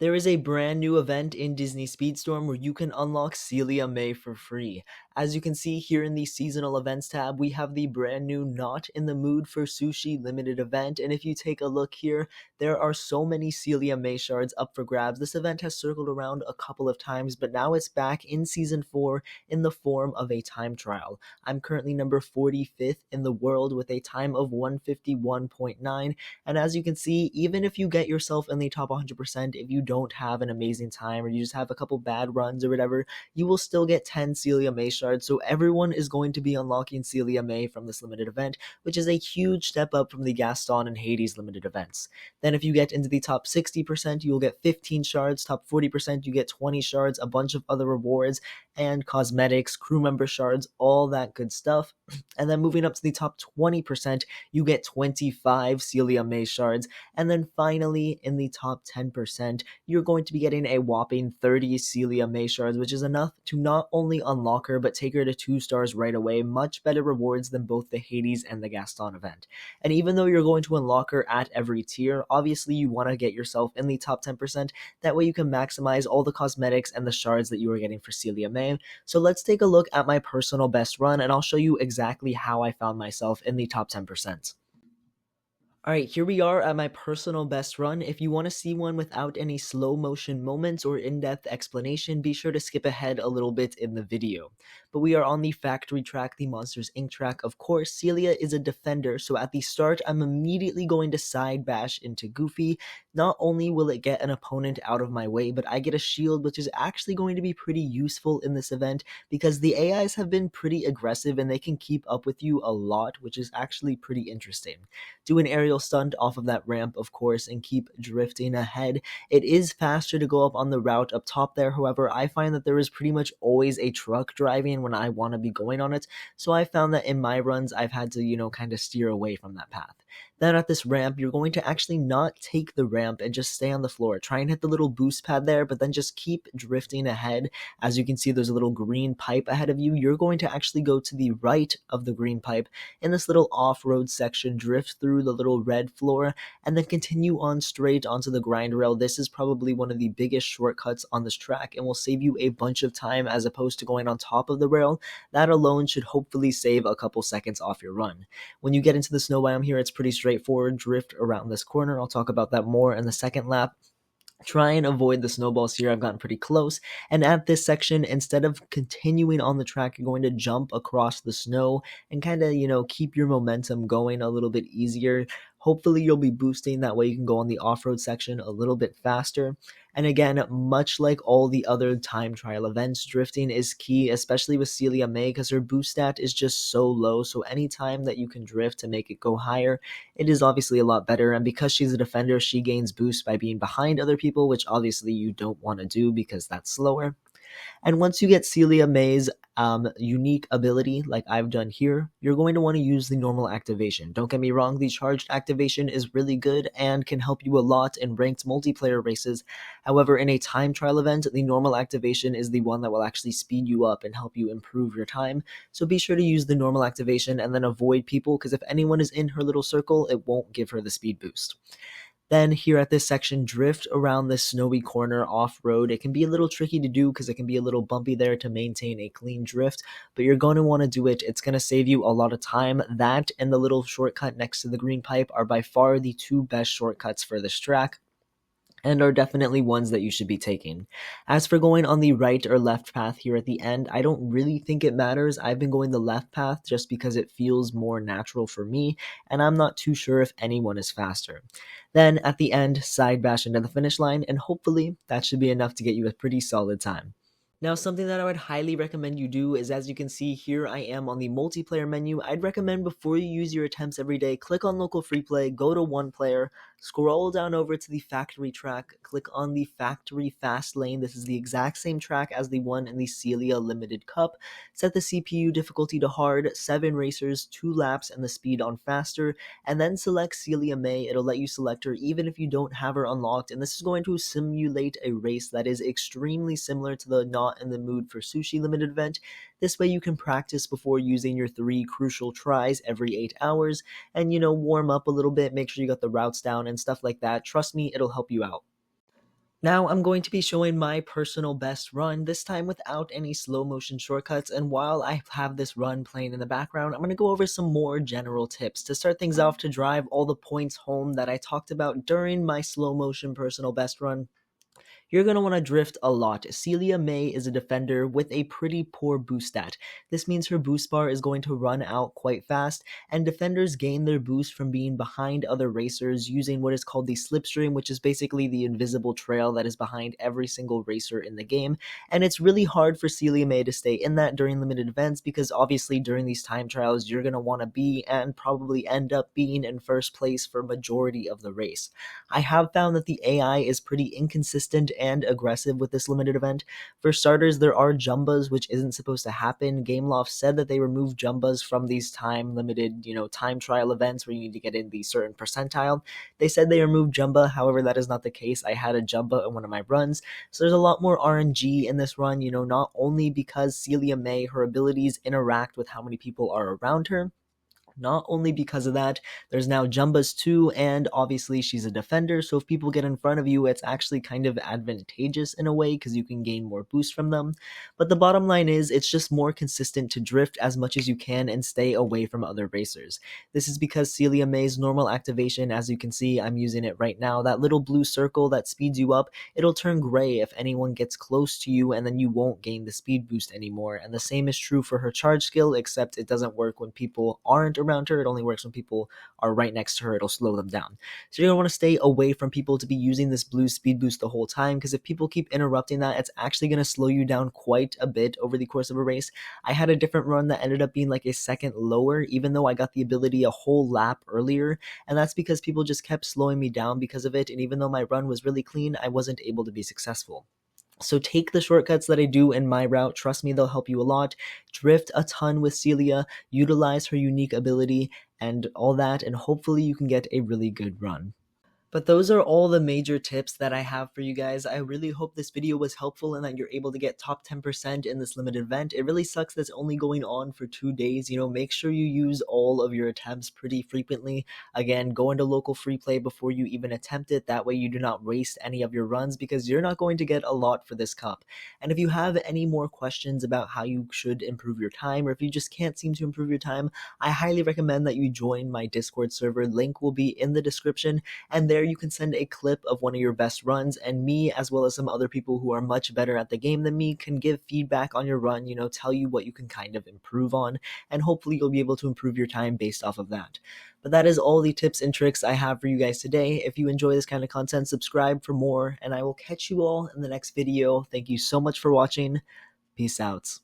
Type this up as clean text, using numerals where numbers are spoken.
There is a brand new event in Disney Speedstorm where you can unlock Celia May for free. As you can see here in the seasonal events tab, we have the brand new Not in the Mood for Sushi limited event, and if you take a look here, there are so many Celia May shards up for grabs. This event has circled around a couple of times, but now it's back in Season 4 in the form of a time trial. I'm currently number 45th in the world with a time of 151.9, and as you can see, even if you get yourself in the top 100%, if you don't have an amazing time or you just have a couple bad runs or whatever, you will still get 10 Celia May shards. So everyone is going to be unlocking Celia May from this limited event, which is a huge step up from the Gaston and Hades limited events. Then if you get into the top 60%, you'll get 15 shards, top 40% you get 20 shards, a bunch of other rewards and cosmetics, crew member shards, all that good stuff. And then moving up to the top 20%, you get 25 Celia May shards. And then finally, in the top 10%, you're going to be getting a whopping 30 Celia May shards, which is enough to not only unlock her, but take her to 2 stars right away. Much better rewards than both the Hades and the Gaston event. And even though you're going to unlock her at every tier, obviously you want to get yourself in the top 10%. That way you can maximize all the cosmetics and the shards that you are getting for Celia May. So let's take a look at my personal best run, and I'll show you exactly how I found myself in the top 10%. Alright, here we are at my personal best run. If you want to see one without any slow motion moments or in-depth explanation, be sure to skip ahead a little bit in the video. But we are on the factory track, the Monsters Inc. track. Of course, Celia is a defender, so at the start, I'm immediately going to side bash into Goofy. Not only will it get an opponent out of my way, but I get a shield, which is actually going to be pretty useful in this event because the AIs have been pretty aggressive and they can keep up with you a lot, which is actually pretty interesting. Do an aerial stunt off of that ramp, of course, and keep drifting ahead. It is faster to go up on the route up top there. However, I find that there is pretty much always a truck driving when I want to be going on it, so I found that in my runs I've had to, kind of steer away from that path. Then at this ramp, you're going to actually not take the ramp and just stay on the floor. Try and hit the little boost pad there, but then just keep drifting ahead. As you can see, there's a little green pipe ahead of you. You're going to actually go to the right of the green pipe in this little off-road section, drift through the little red floor, and then continue on straight onto the grind rail. This is probably one of the biggest shortcuts on this track and will save you a bunch of time as opposed to going on top of the rail. That alone should hopefully save a couple seconds off your run. When you get into the snow biome here, it's pretty straightforward. Drift around this corner. I'll talk about that more in the second lap. Try and avoid the snowballs here. I've gotten pretty close. And at this section, instead of continuing on the track, you're going to jump across the snow and kind of, keep your momentum going a little bit easier. Hopefully you'll be boosting. That way you can go on the off-road section a little bit faster. And again, much like all the other time trial events, drifting is key, especially with Celia May, because her boost stat is just so low. So anytime that you can drift to make it go higher, it is obviously a lot better. And because she's a defender, she gains boost by being behind other people, which obviously you don't want to do because that's slower. And once you get Celia May's unique ability, like I've done here, you're going to want to use the normal activation. Don't get me wrong, the charged activation is really good and can help you a lot in ranked multiplayer races. However, in a time trial event, the normal activation is the one that will actually speed you up and help you improve your time. So be sure to use the normal activation and then avoid people, because if anyone is in her little circle, it won't give her the speed boost. Then here at this section, drift around this snowy corner off-road. It can be a little tricky to do because it can be a little bumpy there to maintain a clean drift, but you're going to want to do it. It's going to save you a lot of time. That and the little shortcut next to the green pipe are by far the two best shortcuts for this track, and are definitely ones that you should be taking. As for going on the right or left path here at the end, I don't really think it matters. I've been going the left path just because it feels more natural for me, and I'm not too sure if anyone is faster. Then at the end, side bash into the finish line, and hopefully that should be enough to get you a pretty solid time. Now, something that I would highly recommend you do is, as you can see here, I am on the multiplayer menu. I'd recommend before you use your attempts every day, click on local free play, go to one player, scroll down over to the factory track, click on the factory fast lane. This is the exact same track as the one in the Celia Limited Cup. Set the CPU difficulty to hard, 7 racers, 2 laps, and the speed on faster, and then select Celia May. It'll let you select her even if you don't have her unlocked, and this is going to simulate a race that is extremely similar to the Not in the Mood for Sushi limited event. This way you can practice before using your 3 crucial tries every 8 hours and, warm up a little bit, make sure you got the routes down and stuff like that. Trust me, it'll help you out. Now I'm going to be showing my personal best run, this time without any slow motion shortcuts, and while I have this run playing in the background, I'm going to go over some more general tips to start things off to drive all the points home that I talked about during my slow motion personal best run. You're going to want to drift a lot. Celia May is a defender with a pretty poor boost stat. This means her boost bar is going to run out quite fast, and defenders gain their boost from being behind other racers using what is called the slipstream, which is basically the invisible trail that is behind every single racer in the game. And it's really hard for Celia May to stay in that during limited events because obviously during these time trials, you're going to want to be and probably end up being in first place for majority of the race. I have found that the AI is pretty inconsistent and aggressive with this limited event. For starters, there are jumbas, which isn't supposed to happen. Gameloft said that they removed jumbas from these time limited, time trial events where you need to get in the certain percentile. They said they removed jumba, however, that is not the case. I had a jumba in one of my runs, so there's a lot more RNG in this run, not only because Celia May, her abilities interact with how many people are around her, not only because of that, there's now Jumbas too, and obviously she's a defender, so if people get in front of you, it's actually kind of advantageous in a way because you can gain more boost from them. But the bottom line is, it's just more consistent to drift as much as you can and stay away from other racers. This is because Celia May's normal activation, as you can see, I'm using it right now, that little blue circle that speeds you up, it'll turn gray if anyone gets close to you, and then you won't gain the speed boost anymore. And the same is true for her charge skill, except it doesn't work when people aren't around her. It only works when people are right next to her. It'll slow them down. So you're going to want to stay away from people to be using this blue speed boost the whole time, because if people keep interrupting that, it's actually going to slow you down quite a bit over the course of a race. I had a different run that ended up being like a second lower, even though I got the ability a whole lap earlier, and that's because people just kept slowing me down because of it, and even though my run was really clean, I wasn't able to be successful. So take the shortcuts that I do in my route. Trust me, they'll help you a lot. Drift a ton with Celia, utilize her unique ability, and all that, and hopefully you can get a really good run. But those are all the major tips that I have for you guys. I really hope this video was helpful and that you're able to get top 10% in this limited event. It really sucks that it's only going on for 2 days. Make sure you use all of your attempts pretty frequently. Again, go into local free play before you even attempt it. That way you do not waste any of your runs because you're not going to get a lot for this cup. And if you have any more questions about how you should improve your time, or if you just can't seem to improve your time, I highly recommend that you join my Discord server. Link will be in the description, and there you can send a clip of one of your best runs, and me, as well as some other people who are much better at the game than me, can give feedback on your run, tell you what you can kind of improve on, and hopefully you'll be able to improve your time based off of that. But that is all the tips and tricks I have for you guys today. If you enjoy this kind of content, subscribe for more, and I will catch you all in the next video. Thank you so much for watching. Peace out.